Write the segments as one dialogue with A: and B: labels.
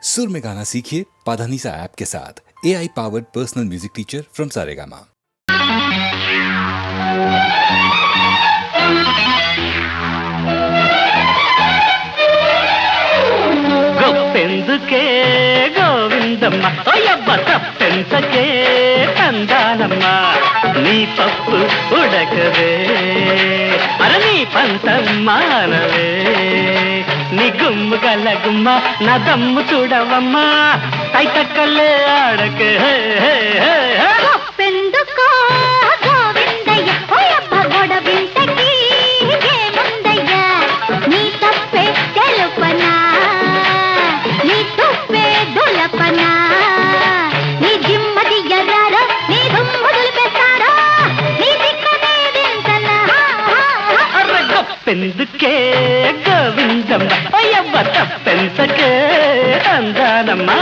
A: सुर में गाना सीखिए पाधानीसा ऐप के साथ। AI powered personal music teacher from Saregama.
B: గొప్పెందుకే గోవిందమ్మ ఓయబ్బ తప్పెంతకే తందానమ్మ నీ పప్పు ఉడకవే అర నీ పంతం మానవే నీ గుమ్ము గల్ల గుమ్మ నా దమ్ము చూడవమ్మా తైతక్కలే ఆడకే
C: గొప్పెందుకో గోవిందయ్య ఓయబ్బ గొడవింతకి ఏముందయ్య నీ తప్పే తెలుపనా నీ తుప్పే దులపనా నీ జిమ్మది ఎర్రారో నీ దుమ్ము దులిపేస్తారో నీ దిక్కనే వింతనా
B: అర్ర గొప్పెందుకే గోవిందమ్మ ఓయబ్బ తప్పెంతకే తందానమ్మా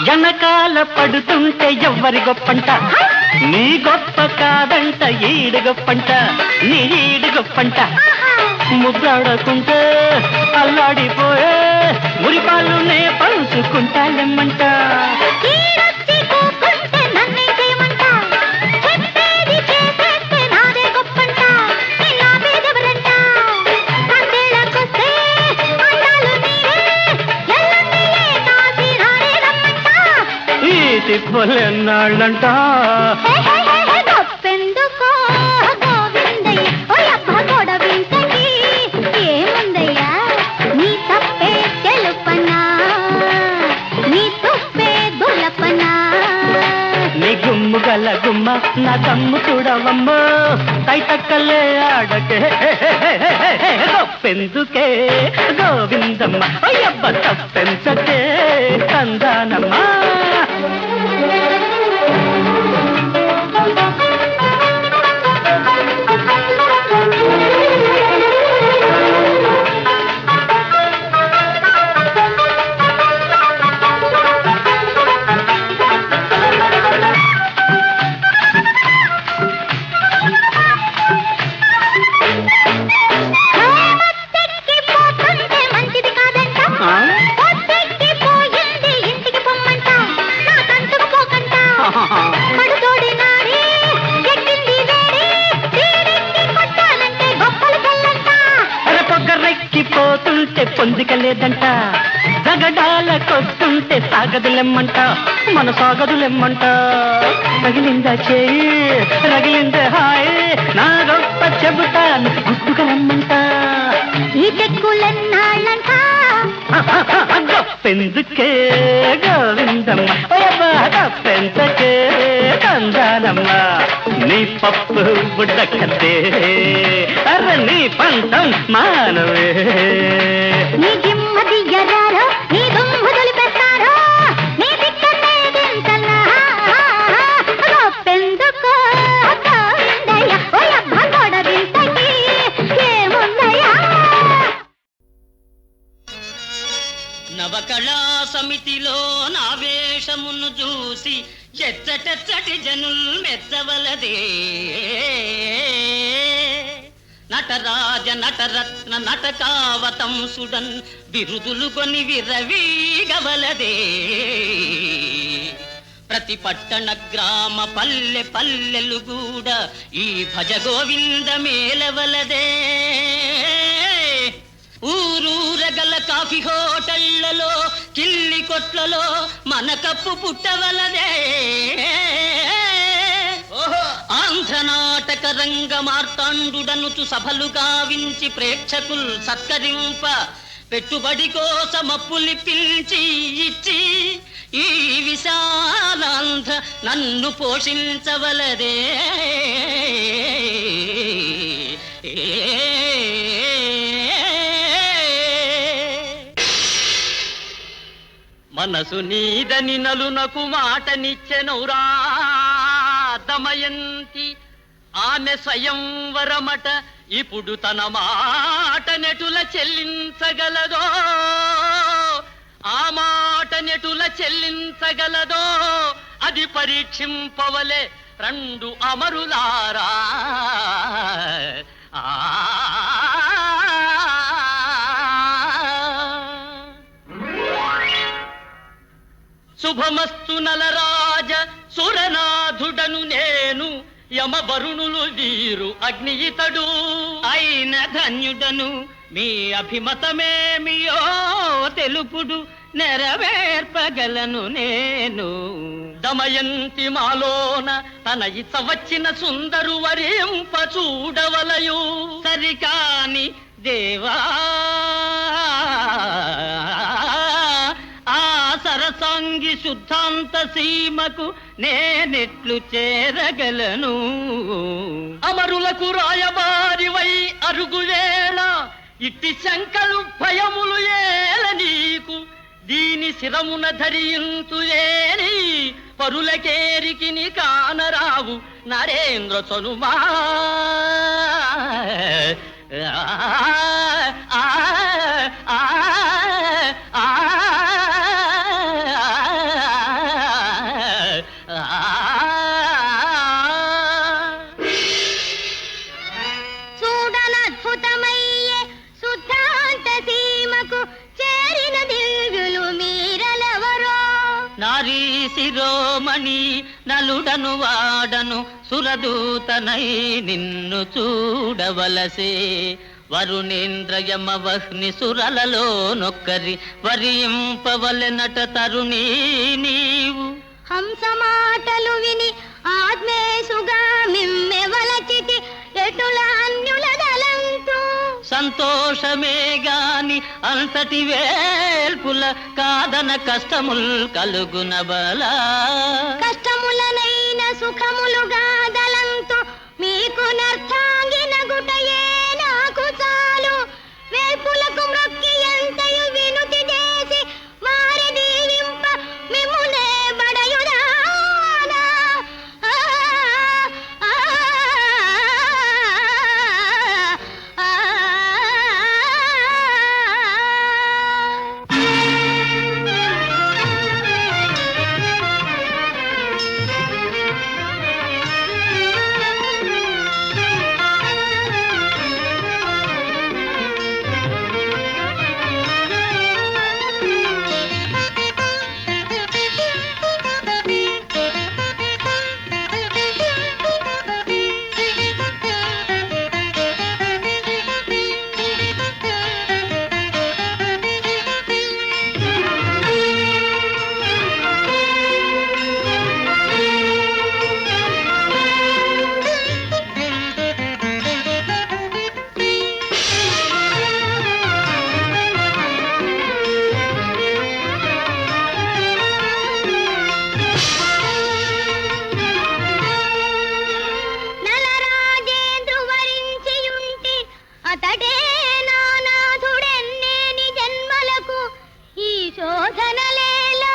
B: వెనకాల పడుతుంటే ఎవ్వరి గొప్పంట నీ గొప్ప కాదంట ఈడు గొప్పంట నీ ఈడు గొప్పంట ముద్దాడకుంటే అల్లాడిపోయే మురిపాలు నే పంచుకుంటాలెమ్మంట తిప్పలేనాళ్ళంట
C: గొప్పెందుకో గోవిందయ్య ఓయబ్బ గొడవింతకి ఏముందయ్యా నీ తప్పే తెలుపనా నీ తుప్పే దులపనా
B: నీ గుమ్ము గల గుమ్మ నా తమ్ము చూడవమ్మ తైతక్కలే ఆడకే గొప్పెందుకే గోవిందమ్మ అయ్యబ్బ తప్పెంతకే కందానమ్మా పోతుంటే పొందికలేదంట జగడాలకొస్తుంటే సాగదులెమ్మంట మన సాగదులెమ్మంట రగిలిందా చేయి రగిలిందే హాయ్ నా గొప్ప చెబుతాను గుట్టుకలమ్మంట
C: ఈ తెక్కులన్నాళ్ళంట
B: గొప్పెందుకే గోవిందమ్మ గొప్పెంతకే కందానమ్మ నీ పప్పు బుడ్డకద్దే అర్ర నీ పంతం మానవే
C: నీ జిమ్మది ఎర్రారో నీ దుమ్ము దులిపేస్తారో నీ దిక్కనే వింతనా గొప్పెందుకో గోవిందయ్య ఓయబ్బ గొడవింతకి ఏముందయ్యా
D: నవకళా సమితిలో నా వేషమును చూసి ఎచ్చటెచ్చటి జనుల్ మెచ్చవలదే నటరాజ నటరత్న నటకావతంసుడన్ బిరుదులు కొని విరవీగవలదే ప్రతి పట్టణ గ్రామ పల్లె పల్లెలు కూడా ఈ భజ గోవింద మేలవలదే ఊరూరగల కాఫీ హోటళ్లలో కిల్లి కొట్లలో మన కప్పు పుట్టవలదే ఆంధ్రనాటక రంగ మార్తాండుడనుచు సభలు గావించి ప్రేక్షకుల్ సత్కరింప పెట్టుబడి కోసమప్పులి పిలిచి ఇచ్చి ఈ విశాలాంధ్ర నన్ను పోషించవలదే మనసు నీదని నలునకు మాటనిచ్చెనౌరా దమయంతి. ఆమె స్వయంవరమట, ఇప్పుడు తన మాట నెటుల చెల్లించగలదో, ఆ మాట నెటుల చెల్లించగలదో అది పరీక్షింపవలే రెండు అమరులారా. శుభమస్తు నలరాజ సురనాథుడను నేను, యమవరుణులు వీరు అగ్నియితడు అయిన ధన్యుడను. మీ అభిమతమేమియో తెలుపుడు, నెరవేర్పగలను నేను. దమయంతి మాలోన తన ఇత వచ్చిన సుందరు వరింప చూడవలయు, సరికాని దేవా ఆ సరసాంగి శుద్ధాంత సీమకు నేనెట్లు చేరగలను. అమరులకు రాయబారివై అరుగువేళ, ఇట్టి శంకలు భయములు ఏల నీకు. దీని శిరమున ధరింతుయేని పరులకేరికి ని కానరావు నరేంద్ర చనుమా.
C: చూడనద్భుతమయ్యే శుద్ధాంత సీమకు చేరిన దివ్యులు మీరలెవరో.
D: నారీ శిరోమణి నలుడను వాడను సురదూతనై నిన్ను చూడవలసే. వరుణేంద్రయమ వహ్ని సురలలో నొక్కరి వరింపవలెనట తరుణీ నీవు.
C: హంస మాటలు విని ఆత్మేశుగా మిమ్మెవలచితి ఎటుల అన్యుల దలంతు.
D: సంతోషమే గాని అంతటి వేల్పుల కాదన కష్టముల్ కలుగున బల.
C: కష్టములనైన సుఖములుగా దలంతు మీకు నర్థాంగిన గుటయే నాకు చాలు. వేల్పులకు మ్రొక్కి ఎంతయు వినుతి చేసి వారి దీవింప మిమ్మునే బడయుదానా. అతడే నానాథుడెన్నేని జన్మలకు ఈ శోధనలేలా.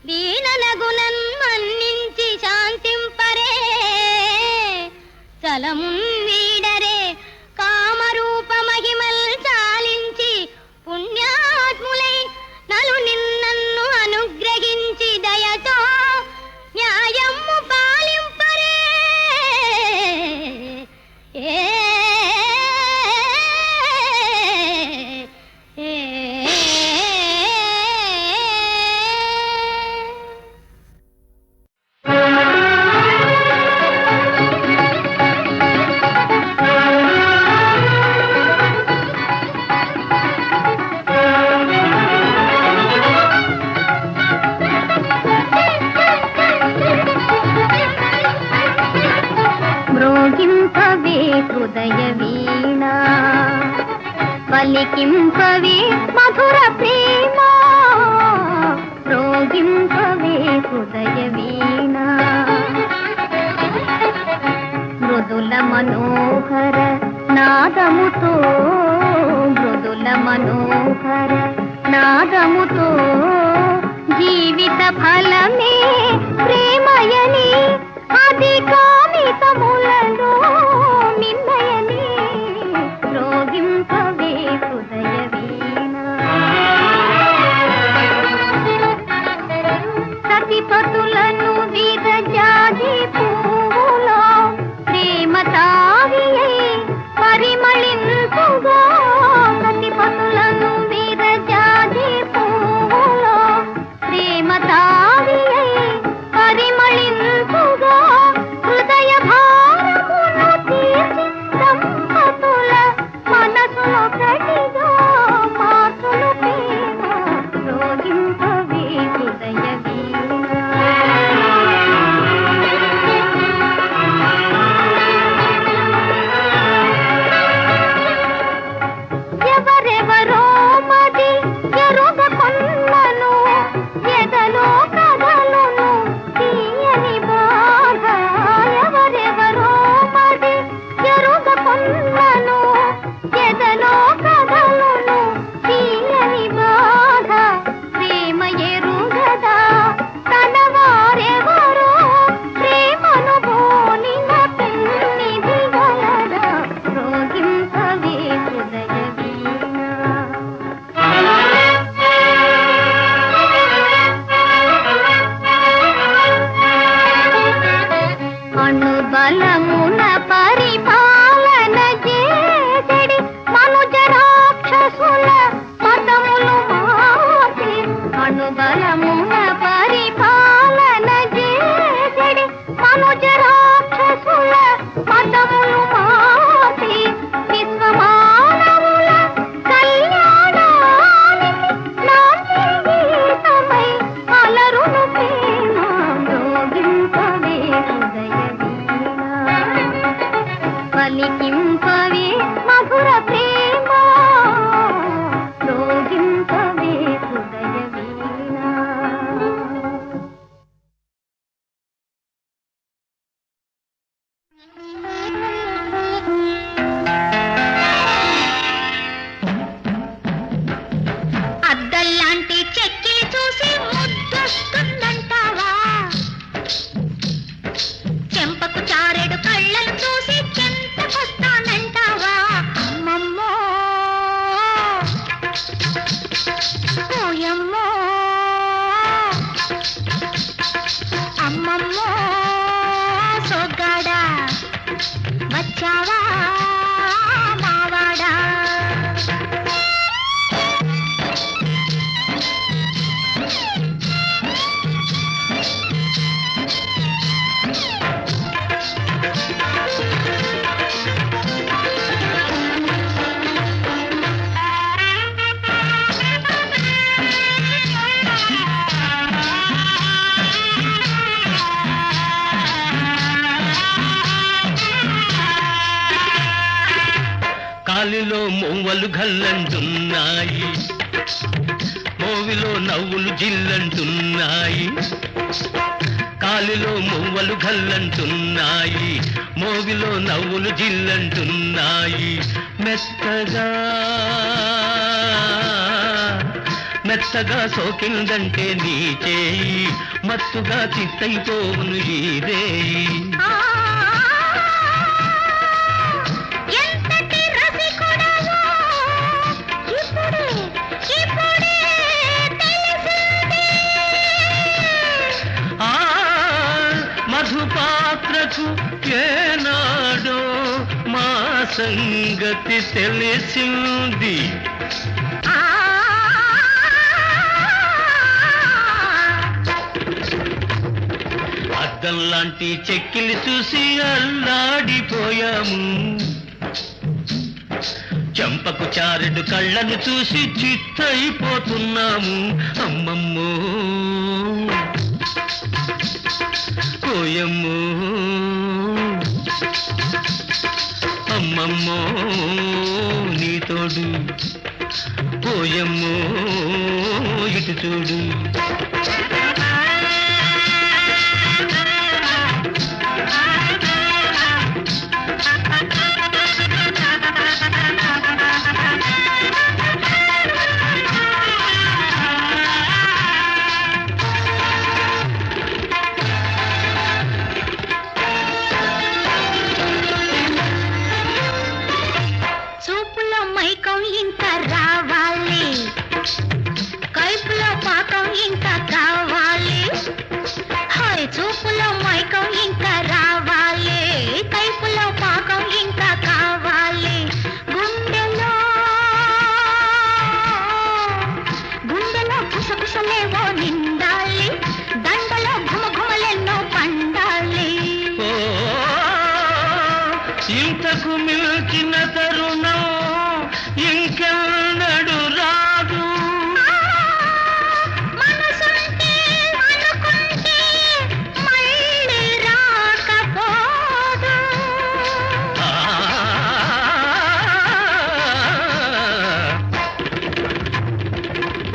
C: దీననగుణన్ మన్నించి శాంతింపరే, చలమున్ వీడరే కామరూప మహిమల్ చాలించి పుణ్యాత్ములై నలు నిన్నన్ను అనుగ్రహించి దయతో న్యాయము పాలింపరే. మ్రోగింపవే హృదయ వీణా, పలికింపవే మధుర ప్రేమ. మ్రోగింపవే హృదయ వీణా, మృదుల మనోహర నాదముతో, మృదుల మనోహర నాదముతో జీవిత ఫలమే ప్రేమయని అది కామితములలో మిన్నయని రోగింపవే హృదయ వీణ సతిపతులను విరజాజి పువ్వులో ప్రేమ తావియై పరిమళించుగా సతిపతులను విరజాజి పువ్వులో ప్రేమ తావియై పరిమళించుగా హృదయ భారమును తీర్చి దంపతుల మనసులో కటిగా మాసులు ప్రేమ రోగింపవే హృదయ ఎవరెవరో మది ఎరుగ కొన్నను ఎదలో కదలును తీయని బాధ ఎవరెవరో మది ఎరుగ కొన్నను ఎదలో కదలును తీయని బాధ ప్రేమ ఎరుగదా తన వారెవరో ప్రేమను బోలిన పెన్నిది గలదా రోగింపవే హృదయ అణుబలమున పరిపాలన చేసెడి మనుజ రాక్షసుల పదములు మాపి అణుబలమున పరిపాలన చేసెడి మనుజ రాక్షసుల పదములు మాపి విశ్వమానవుల కళ్యాణానికి నాంది గీతమై అలరును ప్రేమ రోగింపవే హృదయ పలికింపవే మధుర ప్రేమ రోగింపవే హృదయ వీణ అద్దల్లాంటి చెక్కిలి చూసి ముద్దొస్తుందంటావా చెంపకు చారెడు కళ్ళను చూసి చెంతకొస్తానంటావా అమ్మమ్మో ఓయమ్మో అమ్మమ్మో సోగ్గాడా వచ్చావా మావాడా
B: కాలిలో మోవలు గల్లంటున్నాయి మోవిలో నవ్వులు జిల్లంటున్నాయి కాలిలో మువ్వలు గల్లంటున్నాయి మోవిలో నవ్వులు జిల్లంటున్నాయి మెత్తగా మెత్తగా సోకిందంటే నీ చేయి మత్తుగా చిత్తైపోవును ఈ రేయి మధుపాత్రకు ఏనాడో మా సంగతి తెలిసింది అద్దంలాంటి చెక్కిలి చూసి అల్లాడిపోయాము చెంపకు చారెడు కళ్ళను చూసి చిత్తైపోతున్నాము అమ్మమ్మో కోయమ్మో అమ్మమ్మో నీ తోడు కోయమ్మో ఇటు చూడు
C: మనసులేవో నిండాలి, దండలో ఘుమఘుమలెన్నో పండాలి.
B: ఓ ఇంతకు మిల్చిన తరుణం ఇంకెన్నడు రాదు.
C: మనసుంటే అనుకుంటే మళ్ళీ రాకపోదు.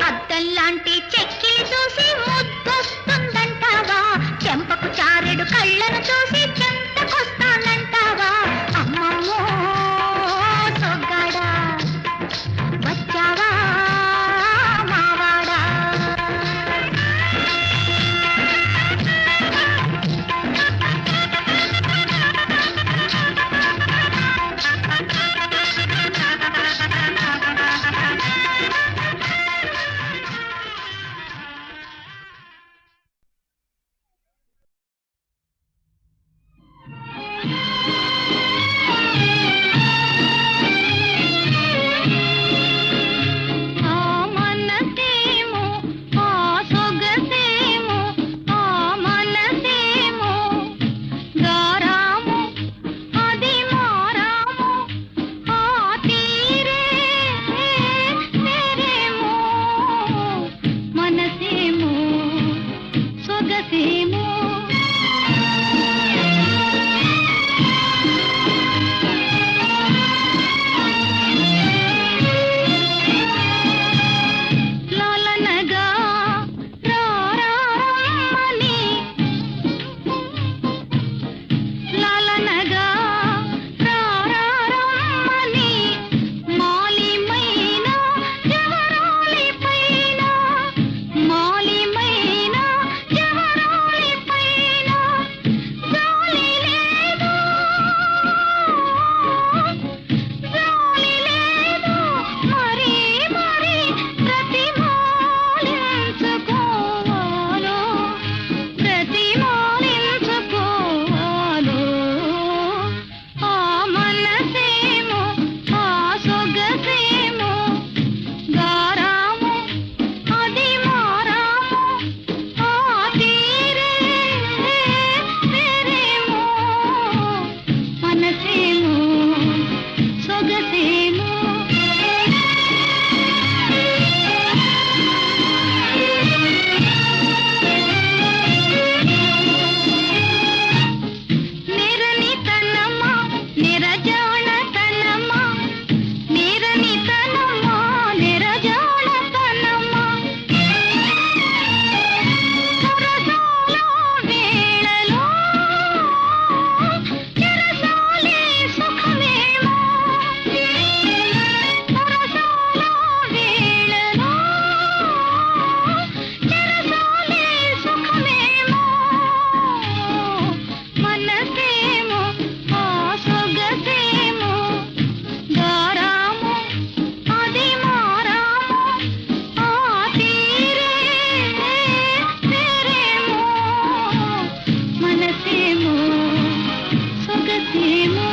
C: అద్దల్లాంటి చెక్కిలి చూసి ముద్దొస్తుందంటావా, చెంపకు చారెడు కళ్ళను చూసి చెంతకొస్తానంటావా. అమ్మమ్మో సొగ్గాడా వచ్చావా మావాడా. ఆ మనసేమో ఆ సొగసేమో, ఆ మనసేమో గారాము అది మారాము, ఆ తీరే వేరేమో, మనసేమో సొగసేమో. లాలనగా రారమ్మని, లాలనగా రారమ్మని, మాలిమైన జవరాలిపైన, మాలిమైన జవరాలిపైన జాలి లేదు, జాలి లేదు. మరి మరి ప్రతిమాలించుకోవాలో, ప్రతిమాలించుకోవాలో. ఆ మనసేమో ఆ సొగసేమో గారాము అది మారాము, ఆ తీరే వేరేమో, మనసేమో సొగసేమో. నిరనితనమా నిరజాణతనమా, నిరనితనమా నిరజాణతనమా, సరసాల వేళలో చెరసాలే సుఖమేమో, సరసాల వేళలో చెరసాలే సుఖమేమో, మనసేమో ఆ సొగసేమో గారాము అది మారాము, ఆ తీరే వేరేమో, మనసేమో సొగసేమో.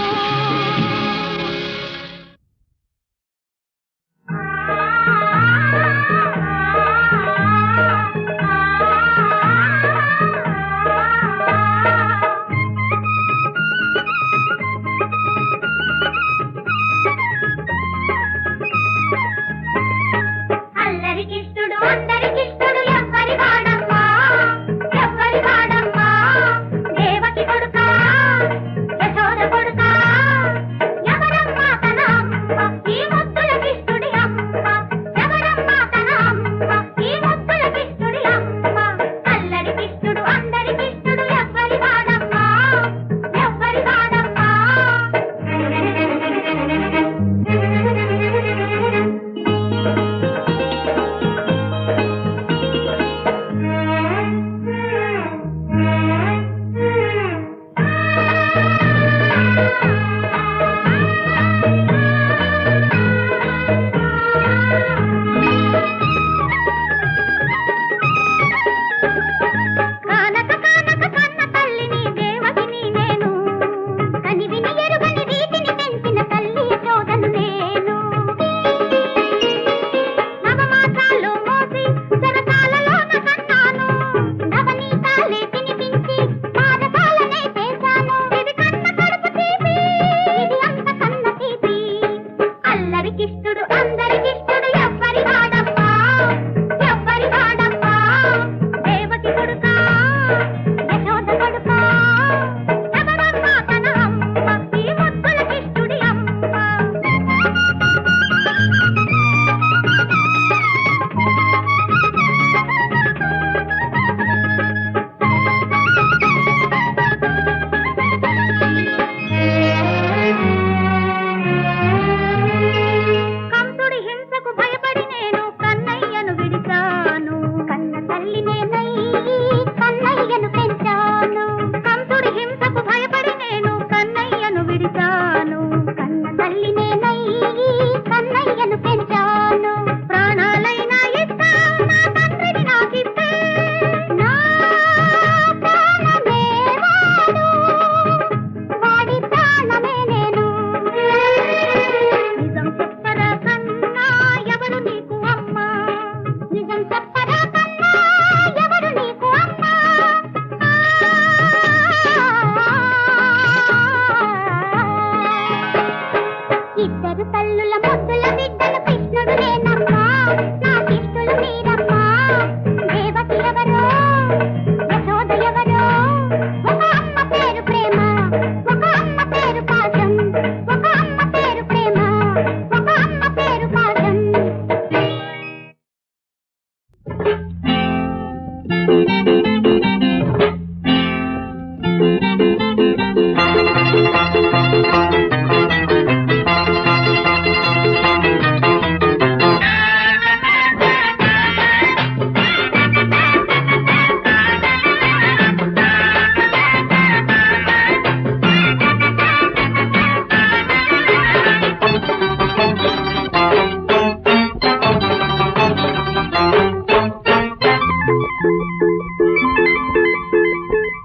C: అల్లరికిష్టుడు అందరికిష్టుడు ఎవ్వరి వాడమ్మా, ఎవ్వరి వాడమ్మా. దేవకి కొడుకా యశోద కొడుకా ఎవరమ్మా తన అమ్మ, ఈ ముద్దులకిష్టుడి అమ్మ, ఎవరమ్మా తన అమ్మ, ఈ ముద్దులకిష్టుడి అమ్మ. అల్లరికిష్టుడు అందరికిష్టుడు ఎవ్వరి వాడమ్మా, ఎవ్వరి వాడమ్మా.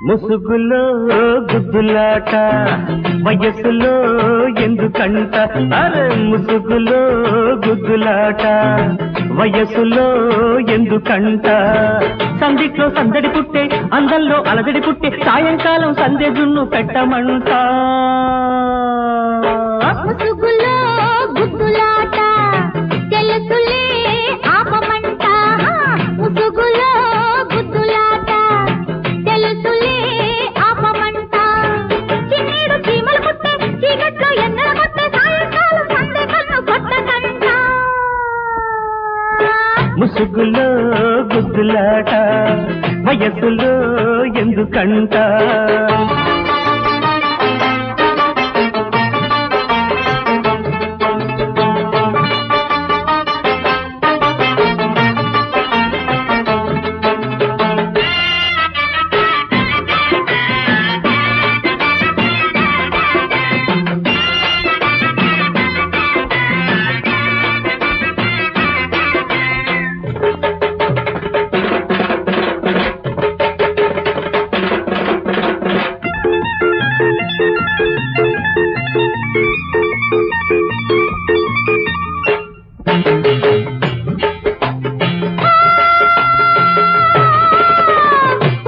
B: ముసుగులో గుద్దులాట వయస్సులో ఎందుకంట అరే ముసుగులో గుద్దులాట వయస్సులో ఎందుకంట సందిట్లో సందడి పుట్టే అందంలో అలజడి పుట్టే సాయంకాలం సందె జున్ను పెట్టమంట
C: ముసుగులో గుద్దులాట తెలుసులే ఆపమంట ముసుగులో గుద్దులాట తెలుసులే ఆపమంట చిన్నీడు చీమలు పుట్టే చీకట్లో ఎన్నెల కొట్టే సాయంకాలం సందె కన్ను కొట్టకంట
B: ముసుగులో గుద్దులాట వయస్సులో ఎందుకంట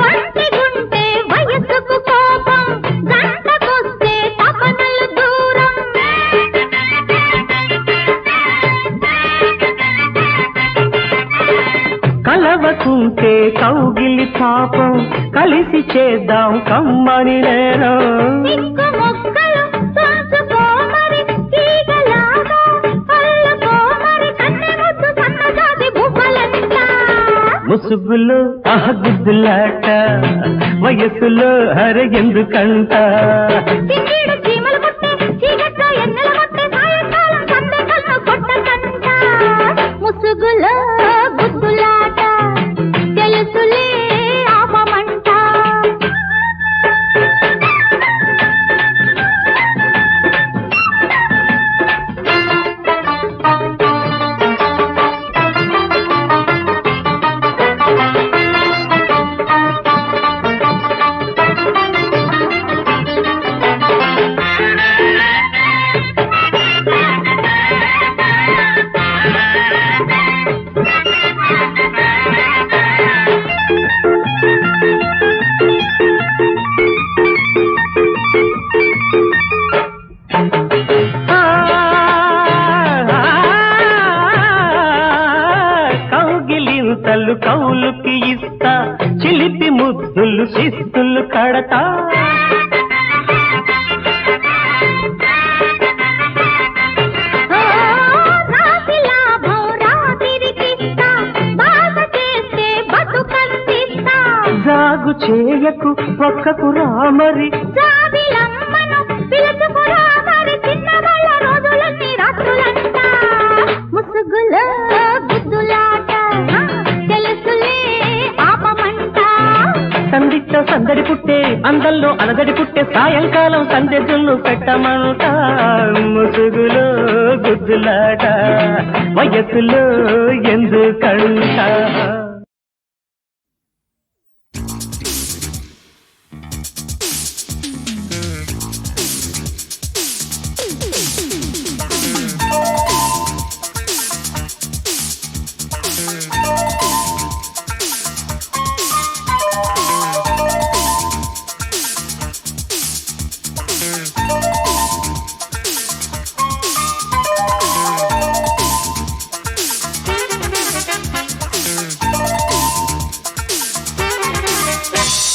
C: ఒంటిగుంటే వయసుకు కోపం గంటకొస్తే తపనలు దూరం
B: కలవకుంటే కౌగిలి పాపం కలిసి చేద్దాం కమ్మని నేను
C: సిగ్గు మొక్కలు తోచుకోమరి తీగలాగా అల్లుకోమరి కన్నె ముద్దు సన్నజాతి బువ్వలంట
B: ముసుగులో గుద్దులాట వయస్సులో హర ఎందుకంట
C: చిన్నీడు చీమలు పుట్టే చీకట్లో ఎన్నెల కొట్టే సాయంకాలం సందె కన్ను కొట్టకంట ముసుగులో గుద్దులాట తెలుసులే ఆపమంట
B: కౌగిలింతలు కౌలుకి ఇస్తా చిలిపి ముద్దులు శిస్తులు కడతా
C: రాసి లాభం రాతిరికిస్తా బాధ చేస్తే బతుకందిస్తా
B: జాగు చేయకు పక్కకు రామరి
C: జాబిలమ్మను పిలుచుకురా మరి చిన్నవాళ్ళ రోజులన్నీ రాత్రులంట ముసుగులో గుద్దులాట తెలుసులే ఆపమంట
B: సందిట్లో సందడి పుట్టే అందంలో అలజడి పుట్టే సాయంకాలం సందె జున్ను పెట్టమంట ముసుగులో గుద్దులాట వయస్సులో ఎందుకంట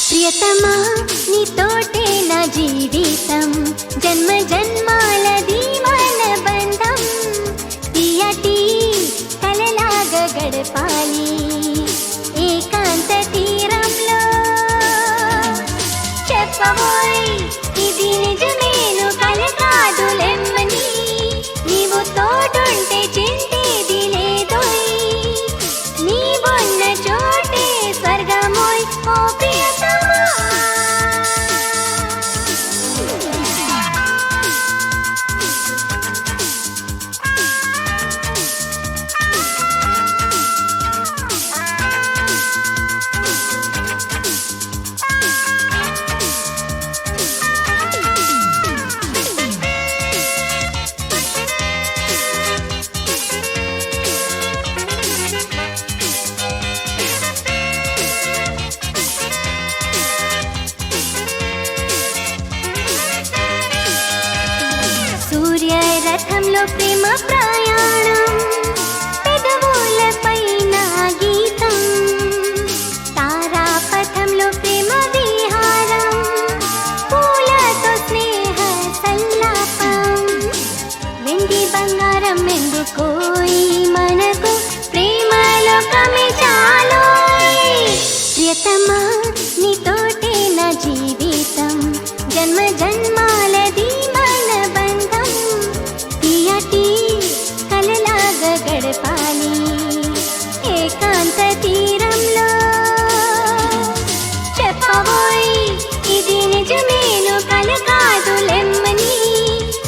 C: ప్రియతమా నీతోటే నా జీవితం జన్మ జన్మాలది మన బంధం తీయటి కలలాగా గడపాలి ఏకాంత తీరంలో చెప్పబోయ్ ఇది నిజమేను కల కాదులెమ్మని నీవు తోడుంటే చింతేది లేదోయ్ నీవున్న చోటే స్వర్గమోయ్ ఓ ప్రియతమా పథంలో ప్రేమ ప్రయాణం పెదవులపైన గీతం తారా పథంలో ప్రేమ విహారం పూలతో స్నేహ సల్లాపం వెండి బంగారం ఎందుకోయి మనకు ప్రేమలోకమే చాలోయ్ ప్రియతమా నీతోటే నా జీవితం జన్మ జన్మాలది మన బంధం తీయటి కలలాగా గడపాలి ఏకాంత తీరంలో చెప్పబోయ్ ఇది నిజమేను కల కాదులెమ్మని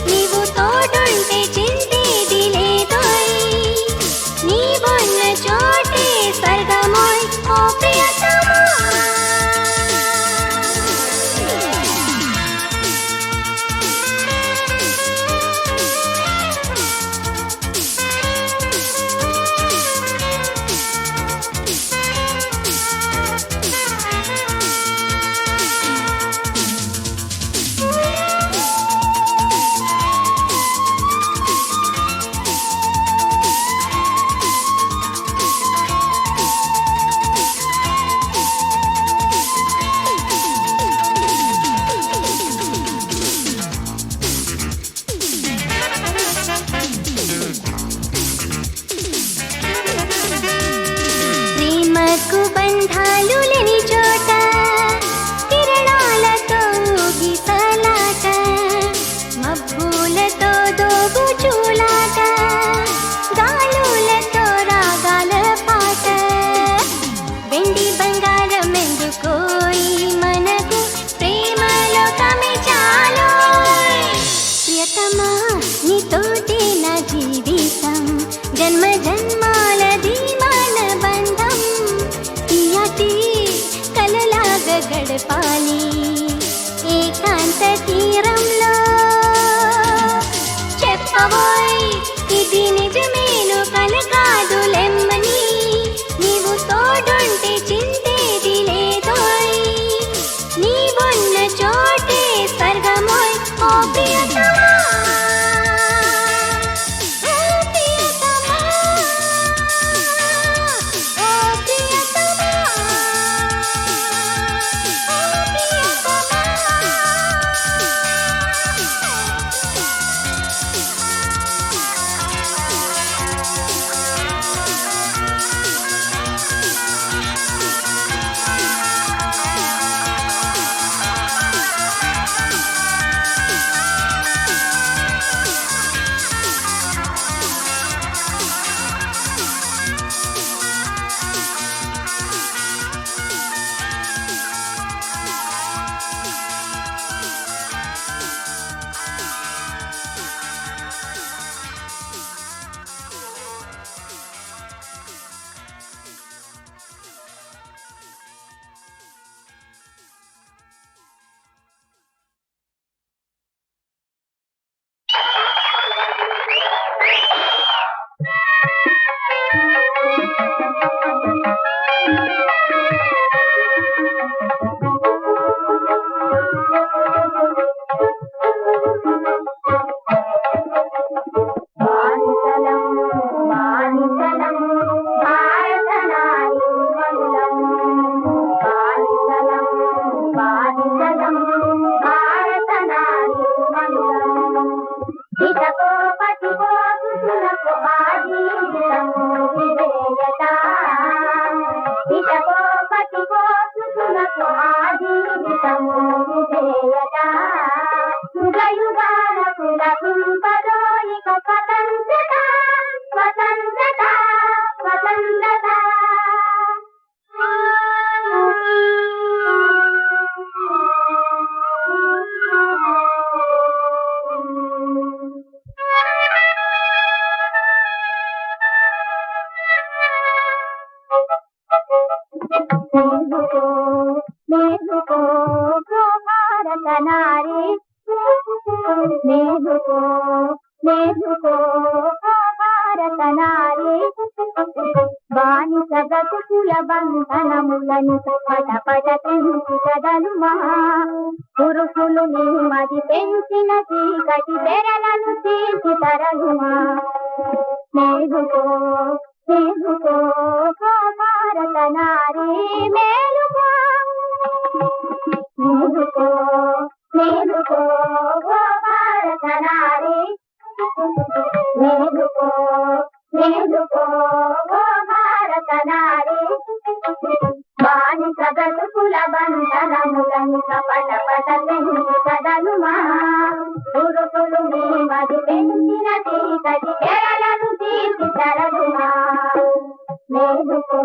C: నీవు తోడుంటే చింతేది లేదోయ్ నీవున్న చోటే స్వర్గమోయ్ ఓ ప్రియతమా ప్రేమకు బంధాలు లేని చోట కిరణాలతో గిసలాట మబ్బులతో దోబుచూలాట గాలులతో రాగాల పాట వెండి బంగారం ఎందుకోయి మనకు ప్రేమలోకమే చాలోయ్ ప్రియతమా నీతోటే నా జీవితం జన్మ జన్మాలది మన బంధం తీయటి కలలాగా గడపాలి ఏకాంత తీరంలో చెప్పబోయ్ ఇది నిజమేను కల కాదులెమ్మని నీవు తోడుంటే చింతేది లేదోయ్ నీవున్న చోటే స్వర్గమోయ్ ఓ ప్రియతమా ఓ ప్రియతమా ఓ ప్రియతమా ఓ ప్రియతమా బంధనములను పట పట తెంచి కదలుమా పురుషులు నీమది పెంచిన చీకటి తెరలను తీసి తరలుమా మేలుకో మేలుకో ఓ భారత నారీ మేలుకో మేలుకో మేలుకో ఓ భారత నారీ మేలుకో మేలుకో ఓ భారత నారీ బానిస బ్రతుకుల బంధనములను పట పట తెంచి కదలుమా పురుషులు నీమది పెంచిన చీకటి తెరలను తీసి తరలుమా మేలుకో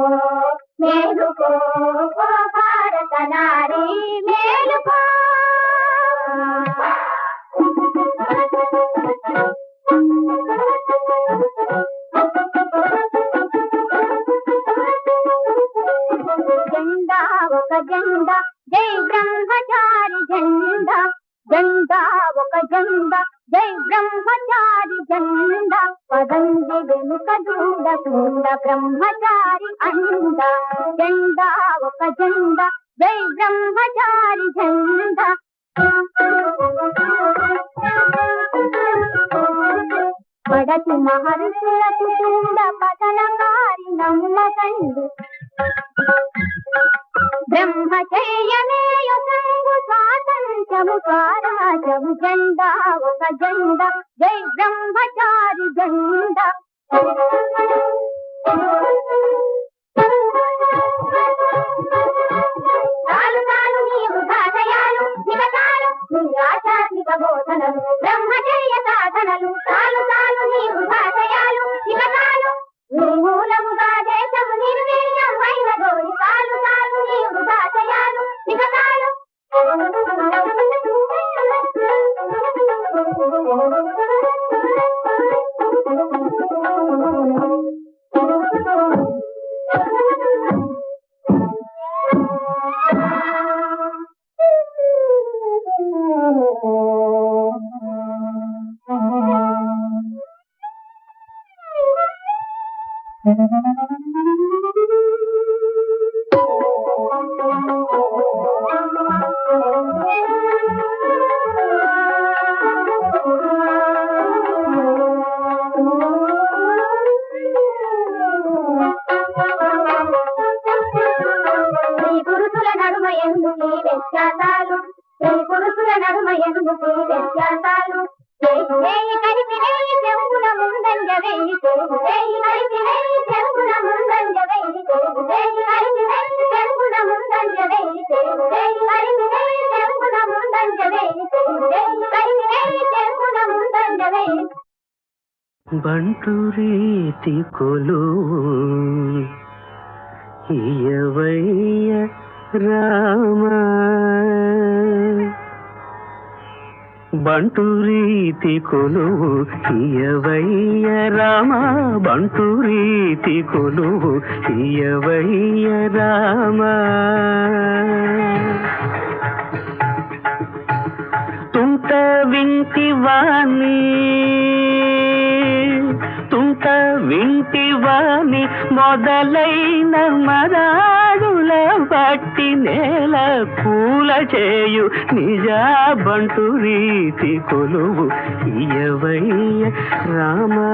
C: మేలుకో ఓ భారత నారీ మేలుకో జెండా ఒక జెండా జై బ్రహ్మచారి జెండా జెండా ఒక జెండా జై బ్రహ్మచారి జెండా పదండి వెనుక దూడ బ్రహ్మచారి అండ జెండా ఒక జెండా జై బ్రహ్మచారి జెండా పడతి మహర్షులకు కూడా పతనకారి నమ్మకండు బ్రహ్మచర్యమేయ సంగు స్వాతంత్రము స్వరాజము జెండా ఒక జెండా జై బ్రహ్మచారి జెండా చాలు చాలు నీవు భాషయాలు నిగతాలు నీ ఆధ్యాత్మిక బోధనలు బ్రహ్మచర్య సాధనలు చాలు చాలు నీవు భాషయాలు నిగతాలు నీ మూలముగా దేశము నిర్వీర్యమైన గోరి చాలు చాలు నీవు భాషయాలు నిగతాలు పురుషుల నడుమ ఎందుకు వ్యత్యాసాలు వేయి కలిపి వేయి చెంగుల ముందంజ వేయి వేయి కలిపి వేయి చెంగుల ముందంజ వేయి వేయి కలిపి వేయి చెంగుల ముందంజ వేయి వేయి కలిపి వేయి చెంగుల ముందంజ వేయి వేయి కలిపి వేయి చెంగుల ముందంజ వేయి
B: బంటు రీతి కొలువు ఇయవయ్య రామా బంటు రీతి కొలువు ఇయవయ్య రామ బంటు రీతి కొలువు ఇయవయ్య రామ తుంట వింటివాణి తుంట వింటివాణి మొదలైన మరాడుల బట్టి నేల కూల చేయు నిజా బంటు రీతి కొలువు ఇయవయ్య రామా